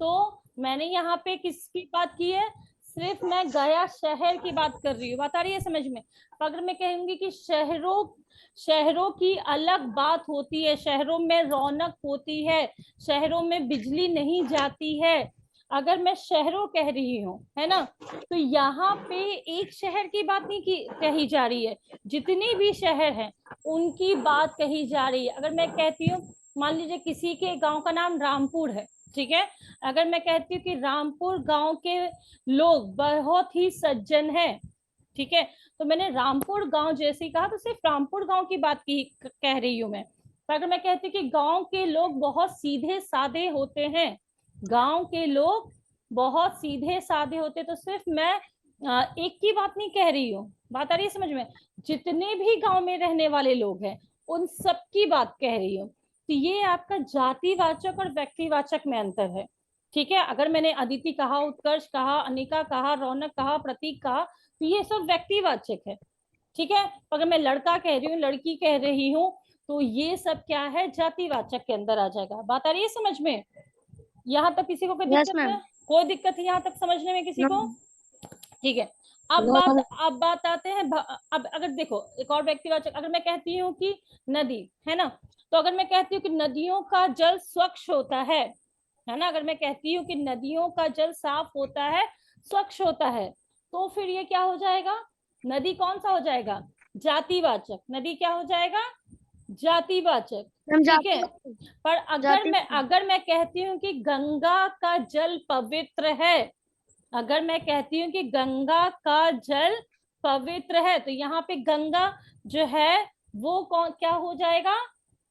तो मैंने यहाँ पे किसकी बात की है, सिर्फ मैं गया शहर की बात कर रही हूँ, बात आ रही है समझ में। अगर मैं कहूंगी कि शहरों शहरों की अलग बात होती है, शहरों में रौनक होती है, शहरों में बिजली नहीं जाती है, अगर मैं शहरों कह रही हूँ, है ना, तो यहाँ पे एक शहर की बात नहीं की कही जा रही है, जितने भी शहर हैं उनकी बात कही जा रही है। अगर मैं कहती हूँ, मान लीजिए किसी के गांव का नाम रामपुर है, ठीक है, अगर मैं कहती हूँ कि रामपुर गांव के लोग बहुत ही सज्जन हैं, ठीक है, तो मैंने रामपुर गांव जैसे ही कहा, तो सिर्फ रामपुर गांव की बात की कह रही हूँ मैं। पर अगर मैं कहती हूँ कि गांव के लोग बहुत सीधे साधे होते हैं, गांव के लोग बहुत सीधे साधे होते, तो सिर्फ मैं एक की बात नहीं कह रही हूँ, बात आ रही है समझ में, जितने भी गांव में रहने वाले लोग हैं उन सबकी बात कह रही हूँ। तो ये आपका जातिवाचक और व्यक्तिवाचक में अंतर है, ठीक है। अगर मैंने अदिति कहा, उत्कर्ष कहा, अनिका कहा, रौनक कहा, प्रतीक कहा, तो ये सब व्यक्तिवाचक है, ठीक है। अगर मैं लड़का कह रही हूँ, लड़की कह रही हूँ, तो ये सब क्या है, जातिवाचक के अंदर आ जाएगा। बात आ रही है समझ में? यहाँ तक किसी को कोई यस दिक्कत मैम। है? कोई दिक्कत है यहाँ तक समझने में किसी नो। को? ठीक है। नो। अब बात आते हैं, अब अगर देखो एक और व्यक्तिवाचक, अगर मैं कहती हूँ कि नदी, है ना, तो अगर मैं कहती हूँ कि नदियों का जल स्वच्छ होता है ना, अगर मैं कहती हूँ कि नदियों का जल साफ होता है, स्वच्छ होता है, तो फिर ये क्या हो जाएगा, नदी कौन सा हो जाएगा, जातिवाचक। नदी क्या हो जाएगा, जातिवाचक, मैम ठीक जाती है। पर जाती। अगर मैं कहती हूँ कि गंगा का जल पवित्र है, अगर मैं कहती हूँ कि गंगा का जल पवित्र है, तो यहाँ पे गंगा जो है वो कौन क्या हो जाएगा,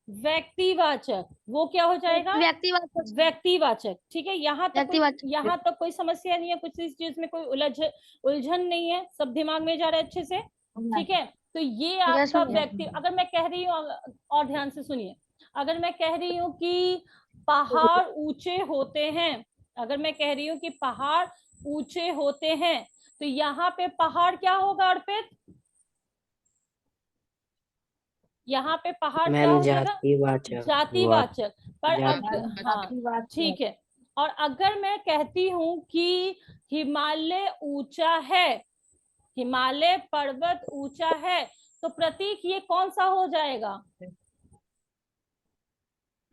व्यक्तिवाचक, वो क्या हो जाएगा, व्यक्तिवाचक। व्यक्तिवाचक, ठीक है। व्यक्तिवाचक। यहाँ तक कोई समस्या नहीं है, कुछ इस चीज में कोई उलझन नहीं है, सब दिमाग में जा रहा है अच्छे से, ठीक है। तो ये यस आपका मैम। व्यक्ति, अगर मैं कह रही हूँ, और ध्यान से सुनिए, अगर मैं कह रही हूँ कि पहाड़ ऊंचे होते हैं, अगर मैं कह रही हूँ कि पहाड़ ऊंचे होते हैं, तो यहाँ पे पहाड़ क्या होगा अर्पित, यहाँ पे पहाड़ क्या मैम हो जाएगा, जातिवाचक हुआ। जातिवाचक। पर हाँ, ठीक है। और अगर मैं कहती हूँ कि हिमालय ऊंचा है, हिमालय पर्वत ऊंचा है, तो प्रतीक ये कौन सा हो जाएगा,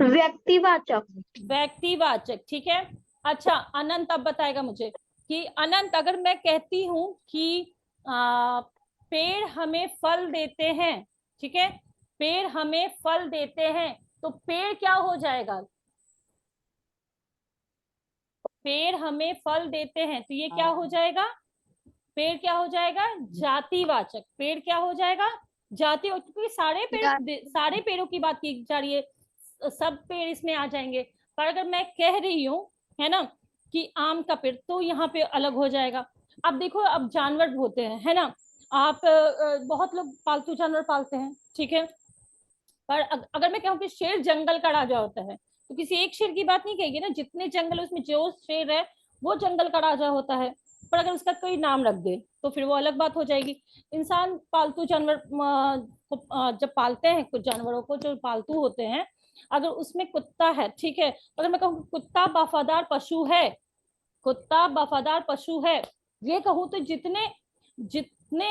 व्यक्तिवाचक। व्यक्तिवाचक, ठीक है। अच्छा, अनंत अब बताएगा मुझे कि अनंत, अगर मैं कहती हूँ कि पेड़ हमें फल देते हैं, ठीक है, पेड़ हमें फल देते हैं, तो पेड़ क्या हो जाएगा, पेड़ हमें फल देते हैं, तो ये क्या हो जाएगा, पेड़ क्या हो जाएगा, जातिवाचक। पेड़ क्या हो जाएगा, जाति, क्योंकि सारे पेड़ों की बात की जा रही है, सब पेड़ इसमें आ जाएंगे। पर अगर मैं कह रही हूँ, है ना, कि आम का पेड़, तो यहाँ पे अलग हो जाएगा। अब देखो, अब जानवर होते हैं, है ना, आप बहुत लोग पालतू जानवर पालते हैं, ठीक है। पर अगर मैं कहूँ कि शेर जंगल का राजा होता है, तो किसी एक शेर की बात नहीं कहेगी ना, जितने जंगल उसमें जो शेर है वो जंगल का राजा होता है। पर अगर उसका कोई नाम रख दे तो फिर वो अलग बात हो जाएगी। इंसान पालतू जानवर को जब पालते हैं, कुछ जानवरों को जो पालतू होते हैं, अगर उसमें कुत्ता है, ठीक है, अगर मैं कहूँ कुत्ता वफादार पशु है, कुत्ता वफादार पशु है, ये कहूँ तो जितने जितने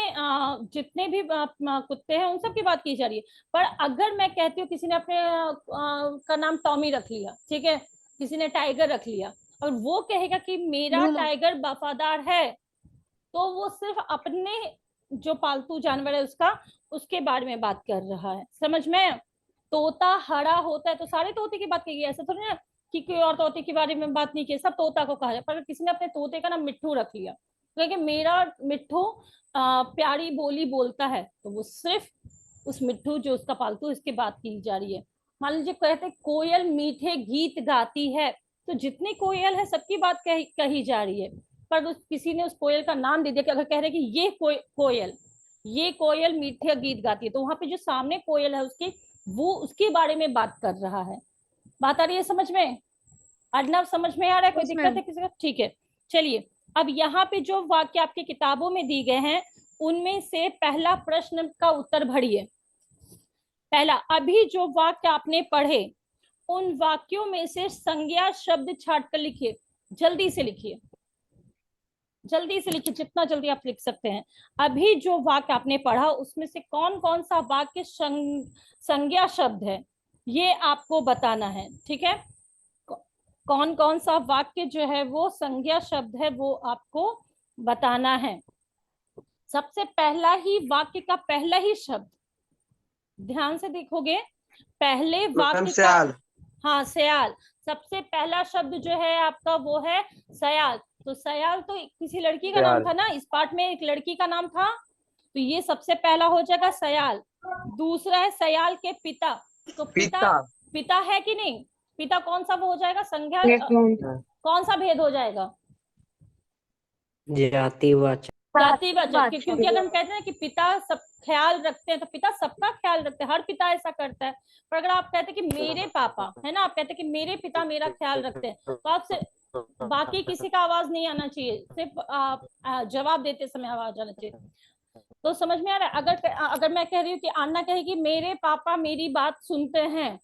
जितने भी कुत्ते हैं उन सब की बात की जा रही है। पर अगर मैं कहती हूँ, किसी ने अपने का नाम टॉमी रख लिया, ठीक है, किसी ने टाइगर रख लिया, और वो कहेगा कि मेरा टाइगर वफादार है, तो वो सिर्फ अपने जो पालतू जानवर है उसका, उसके बारे में बात कर रहा है, समझ में। तोता हरा होता है, तो सारे तोते की बात की, ऐसा थोड़ी ना कि कोई और तोते के बारे में बात नहीं की, सब तोता को कहा जाए। पर किसी ने अपने तोते का नाम मिट्ठू रख लिया, क्योंकि मेरा मिट्ठू प्यारी बोली बोलता है, तो वो सिर्फ उस मिट्ठू जो उसका पालतू, इसकी बात की जा रही है। मान लीजिए कहते कोयल मीठे गीत गाती है, तो जितनी कोयल है सबकी बात कही जा रही है। पर किसी ने उस कोयल का नाम दे दिया, कि अगर कह रहे कि ये कोयल, ये कोयल मीठे गीत गाती है, तो वहां पे जो सामने कोयल है उसकी, वो उसके बारे में बात कर रहा है। बात आ रही है समझ में? अर्नव समझ में आ रहा है? कोई दिक्कत है किसी का? ठीक है, चलिए। अब यहाँ पे जो वाक्य आपकी किताबों में दी गए हैं, उनमें से पहला प्रश्न का उत्तर भरिए। पहला, अभी जो वाक्य आपने पढ़े, उन वाक्यों में से संज्ञा शब्द छाट कर लिखिए। जल्दी से लिखिए, जल्दी से लिखिए, जितना जल्दी आप लिख सकते हैं। अभी जो वाक्य आपने पढ़ा उसमें से कौन कौन सा वाक्य संज्ञा शब्द है, ये आपको बताना है। ठीक है, कौन कौन सा वाक्य जो है वो संज्ञा शब्द है वो आपको बताना है। सबसे पहला ही वाक्य का पहला ही शब्द, ध्यान से देखोगे, पहले वाक्य का, सयाल। हाँ सयाल, सबसे पहला शब्द जो है आपका वो है सयाल। तो सयाल तो किसी लड़की का नाम था ना, इस पाठ में एक लड़की का नाम था, तो ये सबसे पहला हो जाएगा सयाल। दूसरा है सयाल के पिता, तो पिता, पिता है कि नहीं, पिता कौन सा वो हो जाएगा संज्ञा, कौन सा भेद हो जाएगा, जातिवाचक। जातिवाचक, क्योंकि अगर हम कहते हैं कि पिता सब ख्याल रखते हैं तो पिता सबका ख्याल रखते हैं, हर पिता ऐसा करता है। पर अगर आप कहते हैं कि मेरे पापा है ना, आप कहते हैं कि मेरे पिता मेरा ख्याल रखते हैं, तो आपसे बाकी किसी का आवाज नहीं आना चाहिए, सिर्फ जवाब देते समय आवाज आना चाहिए। तो समझ में आ रहा है, अगर अगर मैं कह रही हूँ कि अन्ना कहेगी मेरे पापा मेरी बात सुनते हैं,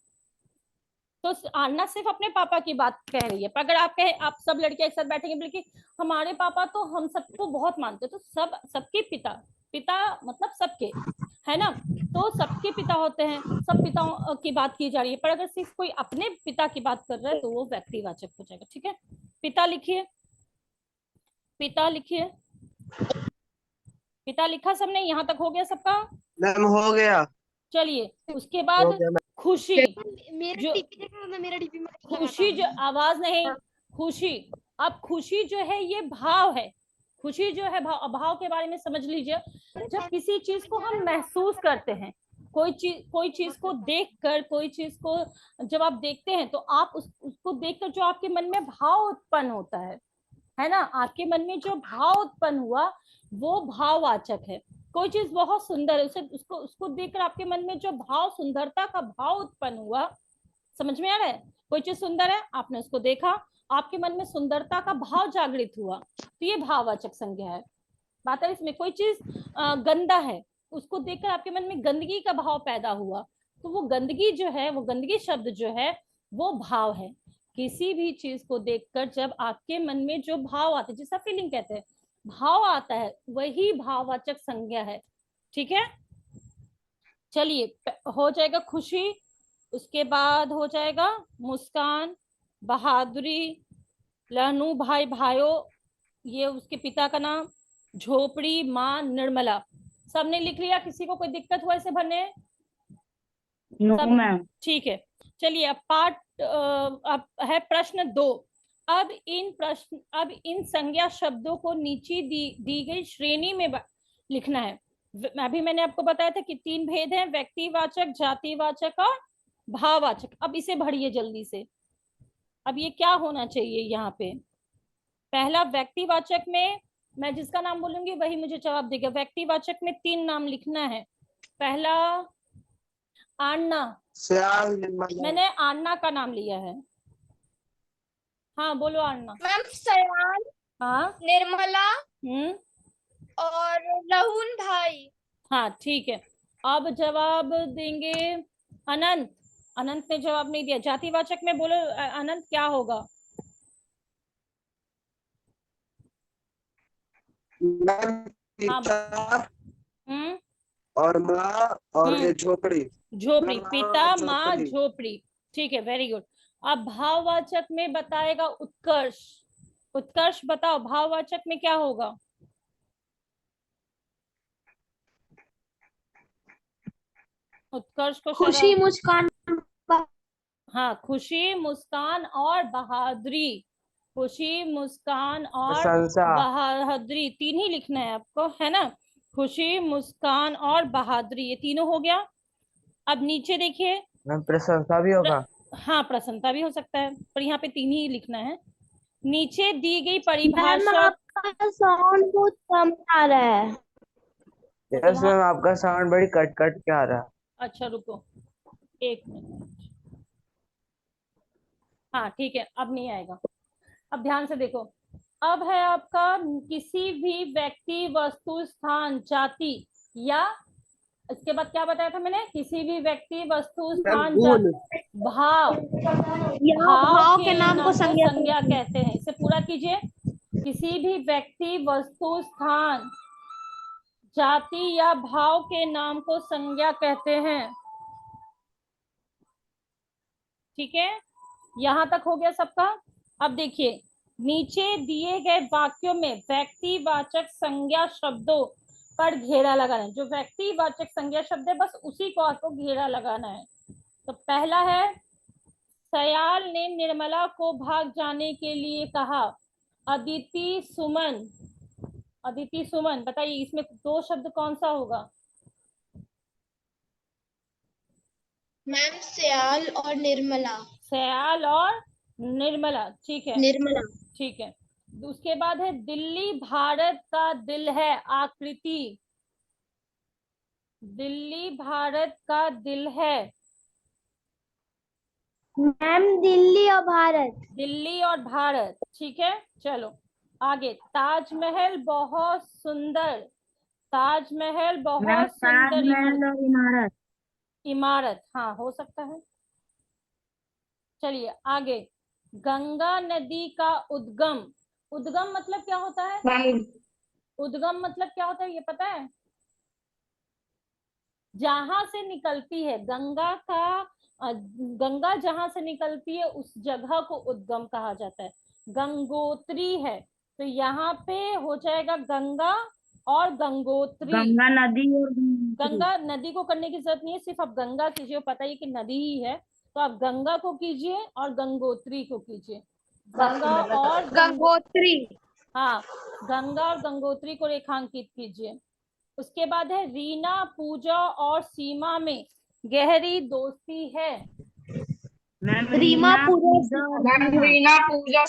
तो अन्ना सिर्फ अपने पापा की बात कह रही है। पर अगर आप कहे, आप सब लड़के एक साथ बैठेंगे बल्कि हमारे पापा तो हम सबको बहुत मानते हैं, तो सब सबके पिता, पिता मतलब सबके, है ना, तो सबके पिता होते हैं, सब पिताओं की बात की जा रही है। पर अगर सिर्फ कोई अपने पिता की बात कर रहा है तो वो व्यक्तिवाचक हो जाएगा। ठीक है, पिता लिखिए, पिता लिखिए, पिता लिखा सबने, यहाँ तक हो गया सबका? मैम हो गया। चलिए उसके बाद खुशी, जो मेरा डीपी में खुशी जो, आवाज नहीं, खुशी, अब खुशी जो है ये भाव है, खुशी जो है भाव, भाव के बारे में समझ लीजिए। जब किसी चीज को हम महसूस करते हैं, कोई चीज को देखकर, कोई चीज को जब आप देखते हैं तो आप उसको देखकर जो आपके मन में भाव उत्पन्न होता है ना, आपके मन में जो भाव उत्पन्न हुआ वो भाववाचक है। कोई चीज बहुत सुंदर है, उसे उसको उसको देखकर आपके मन में जो भाव, सुंदरता का भाव उत्पन्न हुआ, समझ में आ रहा है, कोई चीज सुंदर है, आपने उसको देखा, आपके मन में सुंदरता का भाव जागृत हुआ, तो ये भाववाचक संज्ञा है। बात है इसमें, कोई चीज गंदा है, उसको देखकर आपके मन में गंदगी का भाव पैदा हुआ, तो वो गंदगी जो है, वो गंदगी शब्द जो है वो भाव है। किसी भी चीज को देखकर जब आपके मन में जो भाव आते हैं, जिसका फीलिंग कहते हैं, भाव आता है, वही भाववाचक संज्ञा है। ठीक है, चलिए हो जाएगा खुशी, उसके बाद हो जाएगा मुस्कान, बहादुरी, लहनू भाई भाइयों, ये उसके पिता का नाम, झोपड़ी, माँ, निर्मला। सबने लिख लिया? किसी को कोई दिक्कत हुआ इसे भरने? सब मैम। ठीक है, चलिए अब पार्ट, अब है प्रश्न 2। अब इन संज्ञा शब्दों को नीचे दी गई श्रेणी में लिखना है। अभी मैंने आपको बताया था कि 3 भेद हैं, व्यक्तिवाचक, जातिवाचक और भाववाचक। अब इसे भरिए जल्दी से। अब ये क्या होना चाहिए यहाँ पे? पहला व्यक्तिवाचक में मैं जिसका नाम बोलूंगी वही मुझे जवाब देगा। व्यक्तिवाचक में 3 नाम लिखना है। पहला आन्ना, मैंने आन्ना का नाम लिया है। हाँ बोलो आन्ना। मैम सयान, हाँ, निर्मला और राहुल भाई। हाँ ठीक है, अब जवाब देंगे अनंत। अनंत ने जवाब नहीं दिया। जातिवाचक में बोलो अनंत, क्या होगा? हाँ, और माँ और ये झोपड़ी, झोपड़ी, पिता, माँ, झोपड़ी। झोपड़ी। ठीक है, वेरी गुड। अब भाववाचक में बताएगा उत्कर्ष। उत्कर्ष बताओ, भाववाचक में क्या होगा? उत्कर्ष को खुशी, मुस्कान, हाँ, खुशी, मुस्कान और बहादुरी। खुशी, मुस्कान और बहादुरी, 3 ही लिखना है आपको, है ना। खुशी, मुस्कान और बहादुरी, ये तीनों हो गया। अब नीचे देखिए, प्रशंसा भी होगा। हाँ प्रसन्नता भी हो सकता है, पर यहाँ पे 3 ही लिखना है। नीचे दी गई परिभाषा। आपका साउंड बहुत कम आ रहा है। यस मैम, आपका साउंड बड़ी कट कट के आ रहा है। अच्छा रुको 1 मिनट। हाँ ठीक है, अब नहीं आएगा। अब ध्यान से देखो, अब है आपका किसी भी व्यक्ति, वस्तु, स्थान, जाति या इसके बाद क्या बताया था मैंने, किसी भी व्यक्ति वस्तु स्थान गुण। भाव भाव के नाम को संज्ञा कहते हैं। इसे पूरा कीजिए। किसी भी व्यक्ति वस्तु स्थान जाति या भाव के नाम को संज्ञा कहते हैं। ठीक है, यहां तक हो गया सबका। अब देखिए, नीचे दिए गए वाक्यों में व्यक्तिवाचक संज्ञा शब्दों पर घेरा लगाना है। जो व्यक्तिवाचक संज्ञा शब्द है बस उसी को आपको घेरा लगाना है। तो पहला है, सयाल ने निर्मला को भाग जाने के लिए कहा। अदिति सुमन, अदिति सुमन, बताइए इसमें दो शब्द कौन सा होगा? मैम सयाल और निर्मला। सयाल और निर्मला, ठीक है, निर्मला। ठीक है। उसके बाद है, दिल्ली भारत का दिल है। आकृति, दिल्ली भारत का दिल है। मैम दिल्ली और भारत। दिल्ली और भारत, ठीक है। चलो आगे, ताजमहल बहुत सुंदर। ताजमहल बहुत सुंदर इमारत। इमारत। इमारत, हाँ हो सकता है। चलिए आगे, गंगा नदी का उद्गम। उद्गम मतलब क्या होता है? उद्गम मतलब क्या होता है ये पता है? जहां से निकलती है गंगा का, गंगा जहां से निकलती है उस जगह को उद्गम कहा जाता है। गंगोत्री है तो यहाँ पे हो जाएगा गंगा और गंगोत्री। गंगा नदी और गंगा नदी को करने की जरूरत नहीं है, सिर्फ आप गंगा कीजिए, पता ही कि नदी ही है तो आप गंगा को कीजिए और गंगोत्री को कीजिए। गंगा और गंगोत्री। हाँ, गंगा और गंगोत्री को रेखांकित कीजिए। उसके बाद है, रीना पूजा और सीमा में गहरी दोस्ती है। रीमा पूजा। रीना पूजा।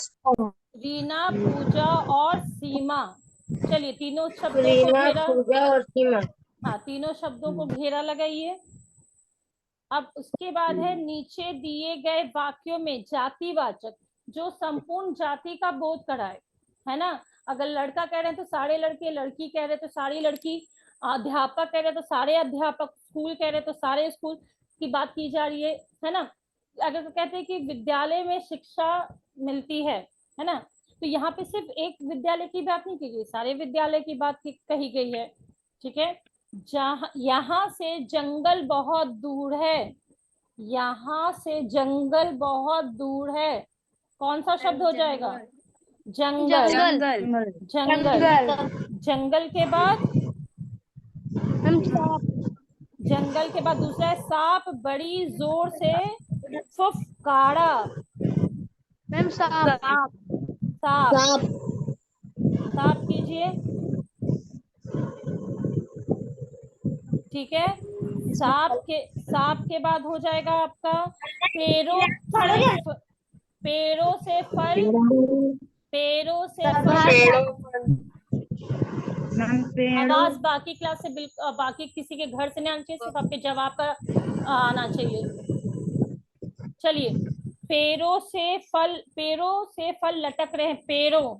रीना पूजा और सीमा। चलिए तीनों शब्दों को घेरा, पूजा और सीमा। हाँ तीनों शब्दों को घेरा लगाइए। अब उसके बाद है, नीचे दिए गए वाक्यों में जातिवाचक जो संपूर्ण जाति का बोध कराए, है ना। अगर लड़का कह रहे हैं तो सारे लड़के, लड़की कह रहे हैं तो सारी लड़की, अध्यापक कह रहे हैं तो सारे अध्यापक, स्कूल कह रहे हैं तो सारे स्कूल की बात की जा रही है ना। अगर तो कहते हैं कि विद्यालय में शिक्षा मिलती है ना, तो यहाँ पे सिर्फ एक विद्यालय की बात नहीं की गई, सारे विद्यालय की बात कही गई है। ठीक है, जहाँ, यहाँ से जंगल बहुत दूर है। यहाँ से जंगल बहुत दूर है, कौन सा शब्द हो जाएगा? जंगल। जंगल। जंगल, जंगल के बाद, जंगल के बाद दूसरा है, सांप बड़ी जोर से फुफकारा। मैम सांप। सांप, सांप कीजिए। ठीक है, सांप के बाद हो जाएगा आपका पेड़ों से फल, पेड़ों से फल। आवाज बाकी क्लास से बिल्कुल, बाकी किसी के घर से नहीं आना चाहिए, सिर्फ आपके जवाब का आना चाहिए। चलिए, पेड़ों से फल लटक रहे हैं। पेड़ों,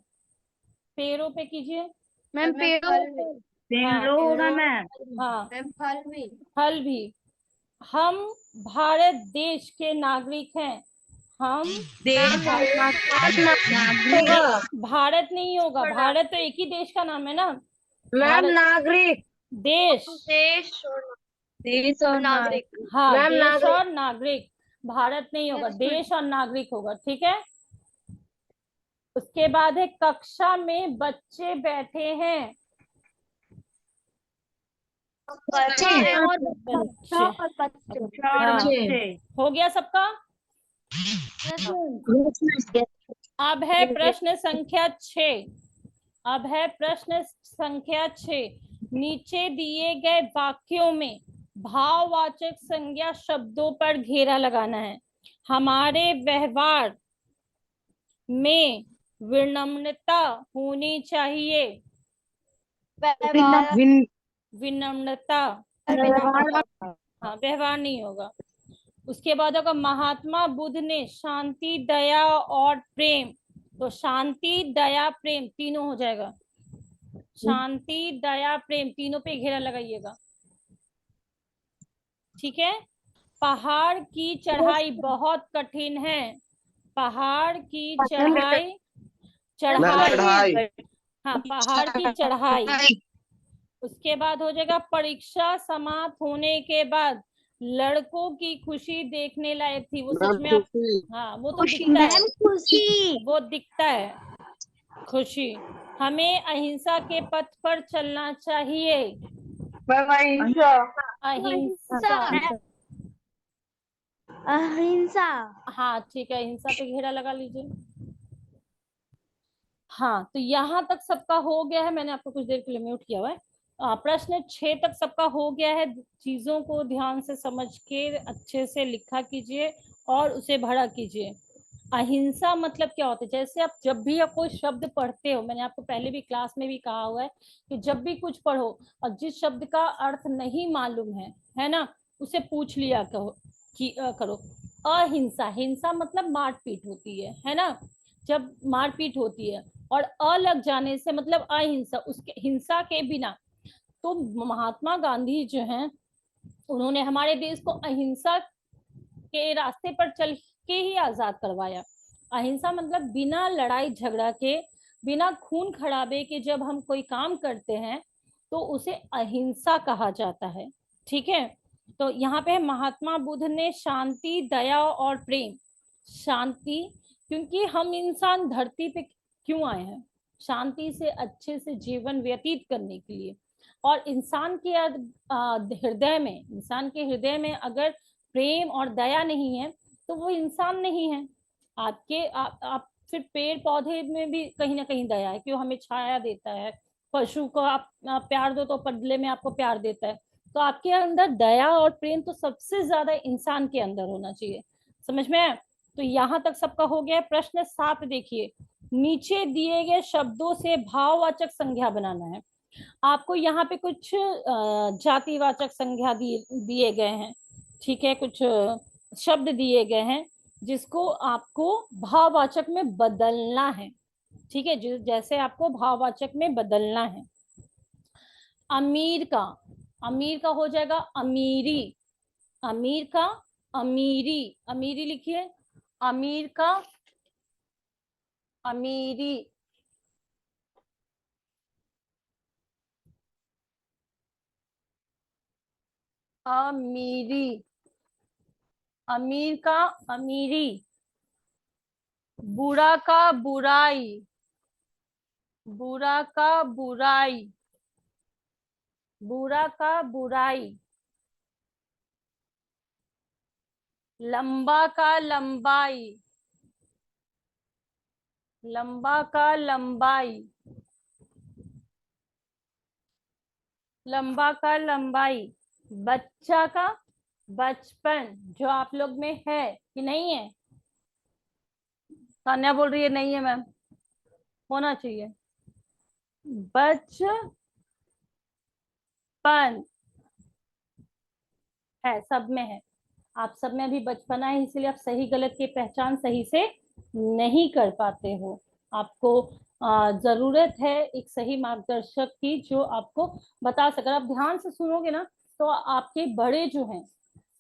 पेड़ों पे कीजिए मैम पेड़ों होगा मैम। हाँ, फल भी। फल भी। हम भारत देश के नागरिक हैं। हम भारत नहीं होगा, भारत तो एक ही देश का नाम है ना। मैम नागरिक। देश, देश और नागरिक। हाँ मैम देश नागरिक। और नागरिक, भारत नहीं होगा, देश और नागरिक होगा। ठीक है, उसके बाद है, कक्षा में बच्चे बैठे हैं। बच्चे। हो गया सबका। अब है प्रश्न संख्या 6। अब है प्रश्न संख्या 6। नीचे दिए गए वाक्यों में भाववाचक संज्ञा शब्दों पर घेरा लगाना है। हमारे व्यवहार में विनम्रता होनी चाहिए। विनम्रता, हाँ व्यवहार नहीं होगा। उसके बाद होगा, महात्मा बुद्ध ने शांति, दया और प्रेम। तो शांति, दया, प्रेम तीनों हो जाएगा। शांति, दया, प्रेम तीनों पे घेरा लगाइएगा। ठीक है। पहाड़ की चढ़ाई बहुत कठिन है। पहाड़ की चढ़ाई, चढ़ाई, चढ़ाई। हाँ पहाड़ की चढ़ाई। उसके बाद हो जाएगा परीक्षा समाप्त होने के बाद लड़कों की खुशी देखने लायक थी। वो सच में आप, हाँ वो तो दिखता है, खुशी। वो दिखता है खुशी। हमें अहिंसा के पथ पर चलना चाहिए। अहिंसा। अहिंसा, अहिंसा। हाँ ठीक है, अहिंसा पे घेरा लगा लीजिए। हाँ तो यहाँ तक सबका हो गया है। मैंने आपको कुछ देर के लिए म्यूट किया हुआ है। प्रश्न 6 तक सबका हो गया है। चीजों को ध्यान से समझ के अच्छे से लिखा कीजिए और उसे भरा कीजिए। अहिंसा मतलब क्या होता है? जैसे आप जब भी आप कोई शब्द पढ़ते हो, मैंने आपको पहले भी क्लास में भी कहा हुआ है कि जब भी कुछ पढ़ो और जिस शब्द का अर्थ नहीं मालूम है ना, उसे पूछ लिया करो। अहिंसा, हिंसा मतलब मारपीट होती है ना, जब मारपीट होती है। और अ लग जाने से मतलब अहिंसा, उसके हिंसा के बिना। तो महात्मा गांधी जो हैं, उन्होंने हमारे देश को अहिंसा के रास्ते पर चल के ही आजाद करवाया। अहिंसा मतलब बिना लड़ाई झगड़ा के, बिना खून खराबे के जब हम कोई काम करते हैं तो उसे अहिंसा कहा जाता है। ठीक है। तो यहाँ पे महात्मा बुद्ध ने शांति, दया और प्रेम। शांति, क्योंकि हम इंसान धरती पे क्यों आए हैं? शांति से अच्छे से जीवन व्यतीत करने के लिए। और इंसान के इंसान के हृदय में अगर प्रेम और दया नहीं है तो वो इंसान नहीं है। आप फिर पेड़ पौधे में भी कहीं ना कहीं दया है, क्यों? हमें छाया देता है। पशु को आप प्यार दो तो बदले में आपको प्यार देता है। तो आपके अंदर दया और प्रेम तो सबसे ज्यादा इंसान के अंदर होना चाहिए। समझ में आया? तो यहाँ तक सबका हो गया। प्रश्न 7 देखिए, नीचे दिए गए शब्दों से भाववाचक संज्ञा बनाना है। आपको यहाँ पे कुछ जातिवाचक संज्ञा दिए गए हैं। ठीक है, कुछ शब्द दिए गए हैं जिसको आपको भाववाचक में बदलना है। ठीक है, जैसे आपको भाववाचक में बदलना है। अमीर का हो जाएगा अमीरी। अमीर का अमीरी, अमीरी लिखिए। अमीर का अमीरी। अमीरी, अमीर का अमीरी। बुरा का बुराई। बुरा का बुराई। बुरा का बुराई। लंबा का लंबाई। लंबा का लंबाई। लंबा का लंबाई। बच्चा का बचपन, जो आप लोग में है कि नहीं है? तान्या बोल रही है नहीं है मैम, होना चाहिए। बचपन है, सब में है। आप सब में अभी बचपना है, इसलिए आप सही गलत की पहचान सही से नहीं कर पाते हो। आपको जरूरत है एक सही मार्गदर्शक की, जो आपको बता सके। आप ध्यान से सुनोगे ना तो आपके बड़े जो हैं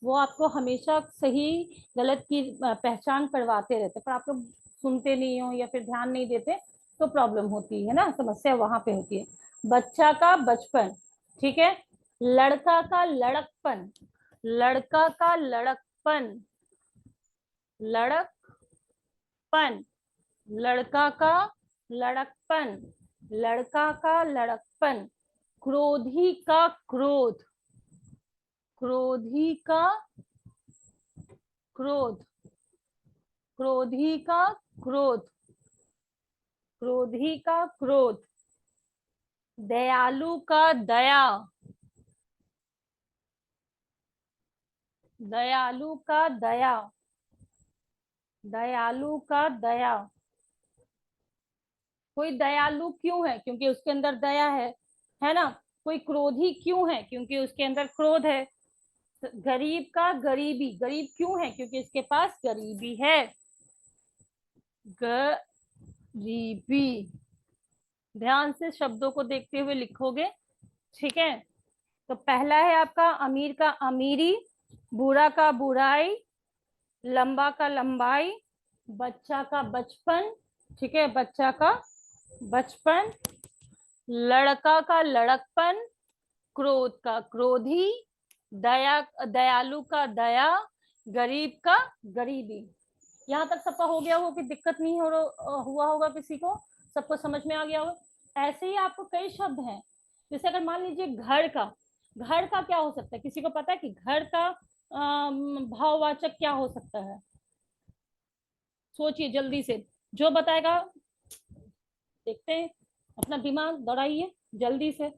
वो आपको हमेशा सही गलत की पहचान करवाते रहते, पर आप लोग सुनते नहीं हो या फिर ध्यान नहीं देते तो प्रॉब्लम होती है ना, समस्या वहां पे होती है। बच्चा का बचपन, ठीक है। लड़का का लड़कपन। लड़का का लड़कपन। लड़कपन। लड़का का लड़कपन। लड़का का लड़कपन। क्रोधी का क्रोध। क्रोधी का क्रोध। क्रोधी का क्रोध। क्रोधी का क्रोध। दयालु का दया। दयालु का दया। दयालु का दया। कोई दयालु क्यों है? क्योंकि उसके अंदर दया है ना। कोई क्रोधी क्यों है? क्योंकि उसके अंदर क्रोध है। गरीब का गरीबी। गरीब क्यों है? क्योंकि इसके पास गरीबी है। गरीबी। ध्यान से शब्दों को देखते हुए लिखोगे, ठीक है। तो पहला है आपका अमीर का अमीरी। बूढ़ा का बुराई, लंबा का लंबाई, बच्चा का बचपन, ठीक है, बच्चा का बचपन, लड़का का लड़कपन, क्रोध का क्रोधी, दयालु का दया, गरीब का गरीबी। यहाँ तक सबका हो गया हो कि दिक्कत नहीं हुआ होगा किसी को, सबको समझ में आ गया होगा। ऐसे ही आपको कई शब्द हैं, जैसे अगर मान लीजिए घर का क्या हो सकता है, किसी को पता है कि घर का भाववाचक क्या हो सकता है? सोचिए जल्दी से, जो बताएगा देखते हैं, अपना दिमाग दौड़ाइए जल्दी से।